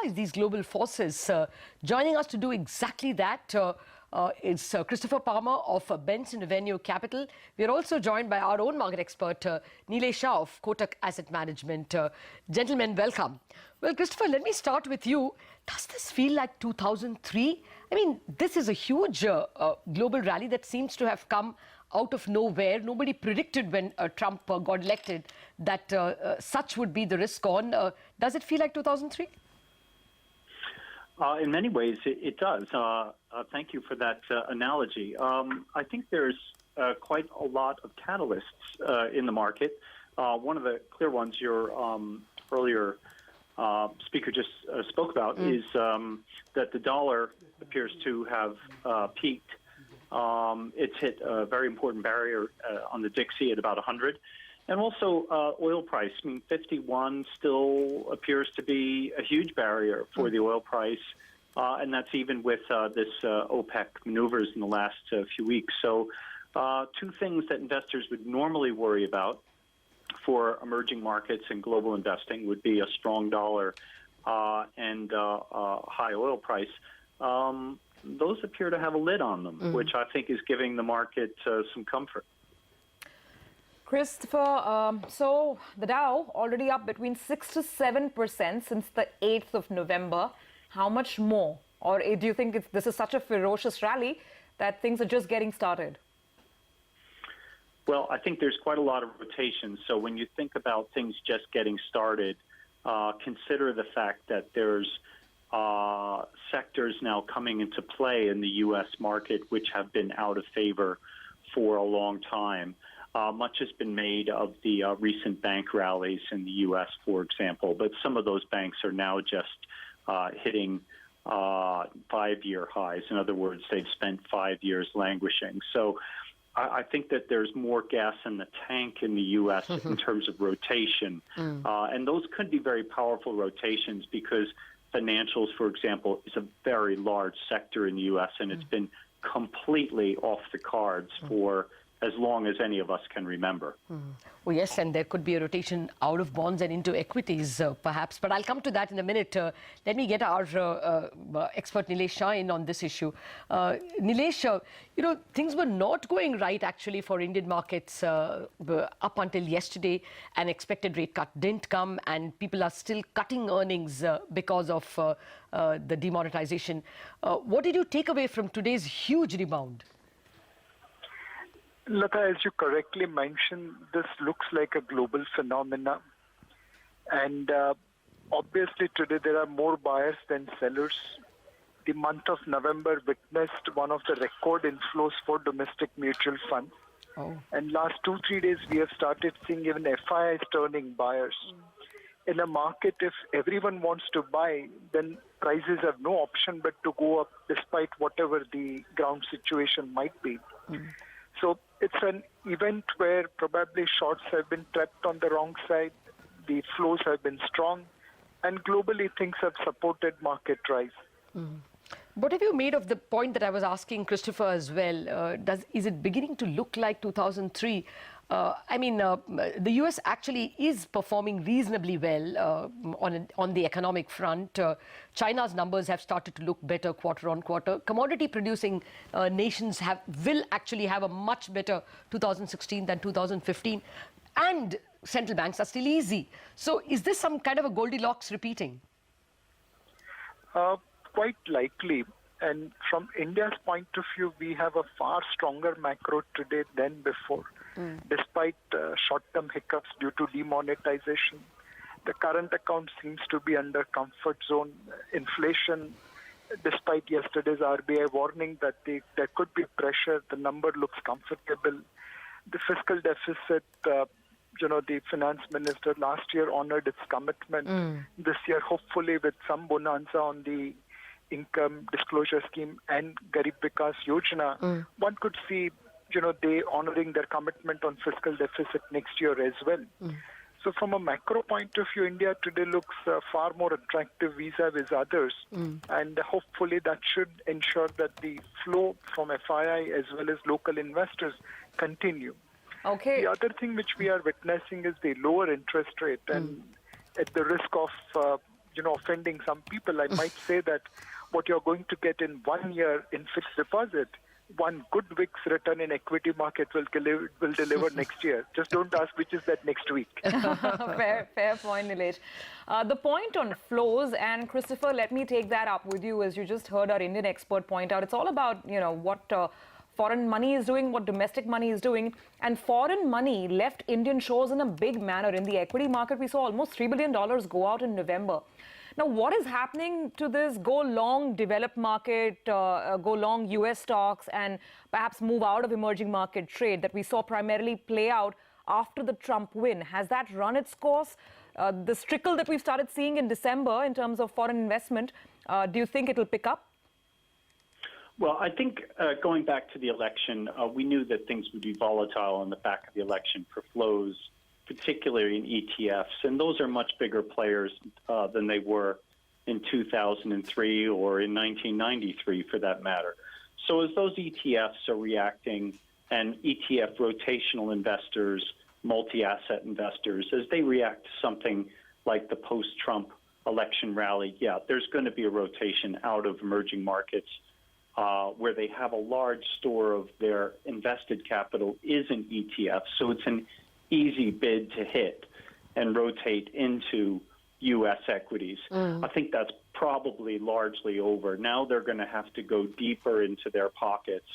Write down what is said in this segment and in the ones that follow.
analyze these global forces. Joining us to do exactly that is Christopher Palmer of Benson Capital. We are also joined by our own market expert, Nilesh Shah of Kotak Asset Management. Gentlemen, welcome. Well, Christopher, let me start with you. Does this feel like 2003? I mean, this is a huge global rally that seems to have come out of nowhere. Nobody predicted when Trump got elected that such would be the risk on. Does it feel like 2003? In many ways, it does. Thank you for that analogy. I think there's quite a lot of catalysts in the market. One of the clear ones your earlier speaker just spoke about is that the dollar appears to have peaked. It's hit a very important barrier on the Dixie at about 100. And also oil price. I mean, 51 still appears to be a huge barrier for the oil price. And that's even with this OPEC maneuvers in the last few weeks. So two things that investors would normally worry about for emerging markets and global investing would be a strong dollar and high oil price. Those appear to have a lid on them, which I think is giving the market some comfort. Christopher, so the Dow already up between 6 to 7% since the 8th of November. How much more? Or do you think this is such a ferocious rally that things are just getting started? Well, I think there's quite a lot of rotation. So when you think about things just getting started, consider the fact that there's sectors now coming into play in the U.S. market which have been out of favor for a long time. Much has been made of the recent bank rallies in the U.S., for example, but some of those banks are now just hitting 5-year highs. In other words, they've spent 5 years languishing. So I think that there's more gas in the tank in the U.S. in terms of rotation. And those could be very powerful rotations because financials, for example, is a very large sector in the U.S. and it's been completely off the cards for as long as any of us can remember. Well, yes, and there could be a rotation out of bonds and into equities, perhaps. But I'll come to that in a minute. Let me get our expert Nilesh Shah in on this issue. Nilesh, you know, things were not going right, actually, for Indian markets up until yesterday. An expected rate cut didn't come, and people are still cutting earnings because of the demonetization. What did you take away from today's huge rebound? Lata, as you correctly mentioned, this looks like a global phenomena. And obviously today there are more buyers than sellers. The month of November witnessed one of the record inflows for domestic mutual funds. And last 2-3 days we have started seeing even FIIs turning buyers. In a market, if everyone wants to buy, then prices have no option but to go up despite whatever the ground situation might be. So it's an event where probably shorts have been trapped on the wrong side, the flows have been strong, and globally things have supported market rise. What have you made of the point that I was asking Christopher as well? Is it beginning to look like 2003? I mean, the US actually is performing reasonably well on the economic front. China's numbers have started to look better quarter on quarter. Commodity producing nations will actually have a much better 2016 than 2015. And central banks are still easy. So is this some kind of a Goldilocks repeating? Quite likely. And from India's point of view, we have a far stronger macro today than before. Despite short-term hiccups due to demonetization, the current account seems to be under comfort zone. Inflation, despite yesterday's RBI warning that there could be pressure, the number looks comfortable. The fiscal deficit, the finance minister last year honored its commitment. This year, hopefully with some bonanza on the income disclosure scheme and Garib Vikas Yojana, one could see they honoring their commitment on fiscal deficit next year as well. So from a macro point of view, India today looks far more attractive vis-a-vis others. And hopefully that should ensure that the flow from FII as well as local investors continue. Okay. The other thing which we are witnessing is the lower interest rate. And at the risk of offending some people, I might say that what you're going to get in 1 year in fixed deposit, one good week's return in equity market will deliver next year. Just don't ask which is that next week. Fair point, Nilesh. The point on flows, and Christopher, let me take that up with you, as you just heard our Indian expert point out. It's all about, what foreign money is doing, what domestic money is doing. And foreign money left Indian shores in a big manner. In the equity market, we saw almost $3 billion go out in November. Now, what is happening to this go long developed market, go long US stocks, and perhaps move out of emerging market trade that we saw primarily play out after the Trump win? Has that run its course? The trickle that we've started seeing in December in terms of foreign investment, do you think it'll pick up? Well, I think going back to the election, we knew that things would be volatile on the back of the election for flows, particularly in ETFs. And those are much bigger players than they were in 2003 or in 1993, for that matter. So as those ETFs are reacting, and ETF rotational investors, multi-asset investors, as they react to something like the post-Trump election rally, there's going to be a rotation out of emerging markets where they have a large store of their invested capital is in ETFs. So it's an easy bid to hit and rotate into U.S. equities. I think that's probably largely over. Now they're going to have to go deeper into their pockets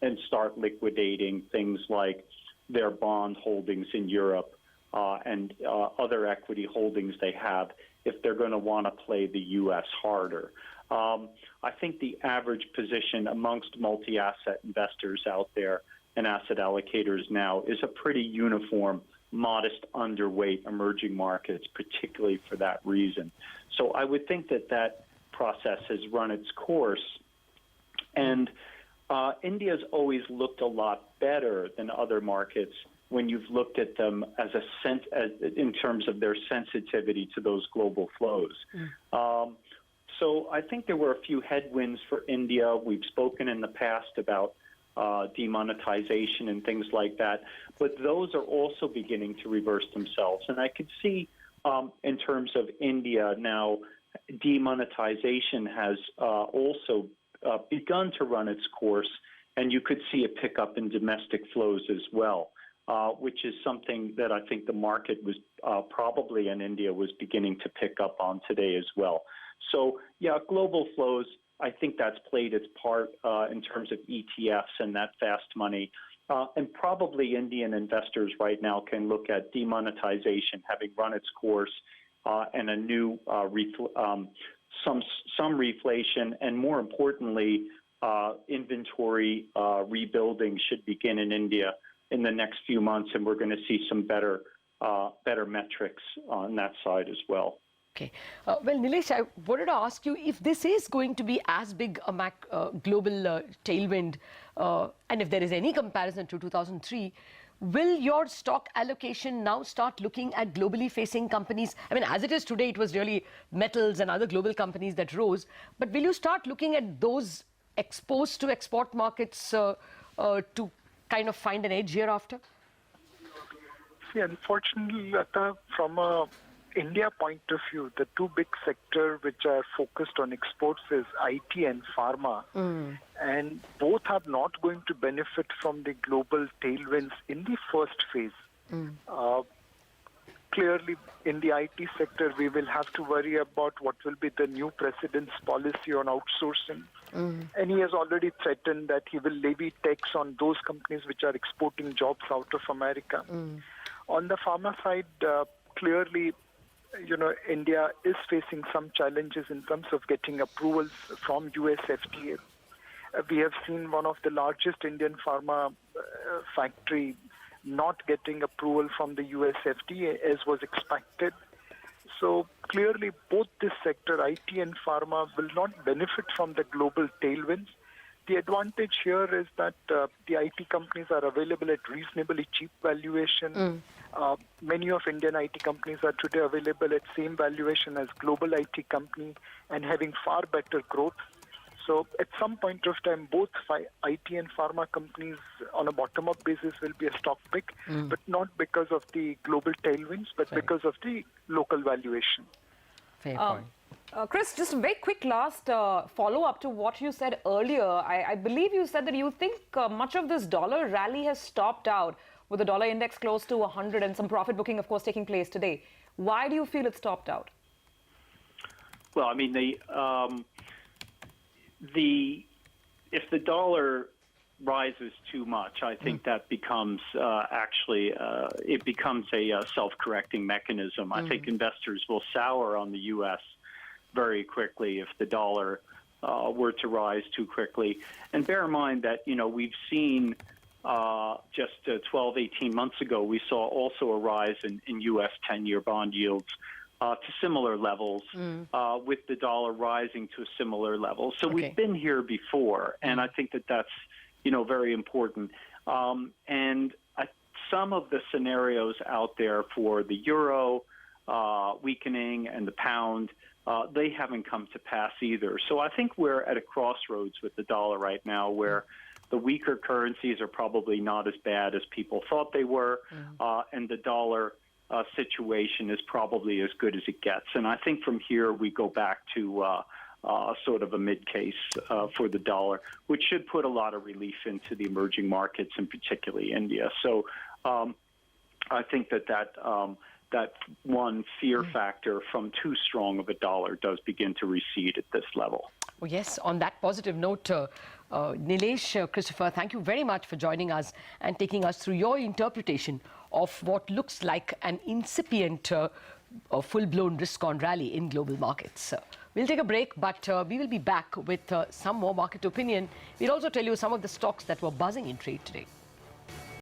and start liquidating things like their bond holdings in Europe and other equity holdings they have if they're going to want to play the U.S. harder. I think the average position amongst multi-asset investors out there and asset allocators now is a pretty uniform, modest underweight emerging markets, particularly for that reason. So I would think that process has run its course. And India's always looked a lot better than other markets when you've looked at them as in terms of their sensitivity to those global flows. So I think there were a few headwinds for India. We've spoken in the past about demonetization and things like that, but those are also beginning to reverse themselves. And I could see in terms of India now, demonetization has also begun to run its course, and you could see a pickup in domestic flows as well, which is something that I think the market was probably in India was beginning to pick up on today as well. So, global flows, I think that's played its part in terms of ETFs and that fast money. And probably Indian investors right now can look at demonetization having run its course and a new some reflation, and more importantly, inventory rebuilding should begin in India in the next few months, and we're going to see some better metrics on that side as well. Okay. Well, Nilesh, I wanted to ask you if this is going to be as big a global tailwind, and if there is any comparison to 2003, will your stock allocation now start looking at globally facing companies? I mean, as it is today, it was really metals and other global companies that rose. But will you start looking at those exposed to export markets to kind of find an edge hereafter? See, unfortunately, Lata, from a India point of view, the two big sectors which are focused on exports is IT and pharma. And both are not going to benefit from the global tailwinds in the first phase. Clearly, in the IT sector, we will have to worry about what will be the new president's policy on outsourcing. And he has already threatened that he will levy tax on those companies which are exporting jobs out of America. On the pharma side, clearly, India is facing some challenges in terms of getting approvals from US FDA. We have seen one of the largest Indian pharma factory not getting approval from the US FDA as was expected. So clearly, both this sector, IT and pharma, will not benefit from the global tailwinds. The advantage here is that the IT companies are available at reasonably cheap valuation. Many of Indian IT companies are today available at same valuation as global IT company and having far better growth. So at some point of time, both IT and pharma companies on a bottom-up basis will be a stock pick, but not because of the global tailwinds, but because of the local valuation. Fair point. Chris, just a very quick last follow-up to what you said earlier. I believe you said that you think much of this dollar rally has stopped out with the dollar index close to 100 and some profit booking, of course, taking place today. Why do you feel it stopped out? Well, I mean, if the dollar rises too much, I think that becomes it becomes a self-correcting mechanism. I think investors will sour on the U.S. very quickly if the dollar were to rise too quickly. And bear in mind that, we've seen just 12, 18 months ago, we saw also a rise in U.S. 10-year bond yields to similar levels, with the dollar rising to a similar level. So we've been here before, and I think that that's, very important. And some of the scenarios out there for the euro weakening and the pound, they haven't come to pass either. So I think we're at a crossroads with the dollar right now where the weaker currencies are probably not as bad as people thought they were, and the dollar situation is probably as good as it gets. And I think from here we go back to sort of a mid-case for the dollar, which should put a lot of relief into the emerging markets, and particularly India. So I think that one fear factor from too strong of a dollar does begin to recede at this level. Well, yes, on that positive note, Nilesh, Christopher, thank you very much for joining us and taking us through your interpretation of what looks like an incipient full-blown risk-on rally in global markets. We'll take a break, but we will be back with some more market opinion. We'll also tell you some of the stocks that were buzzing in trade today.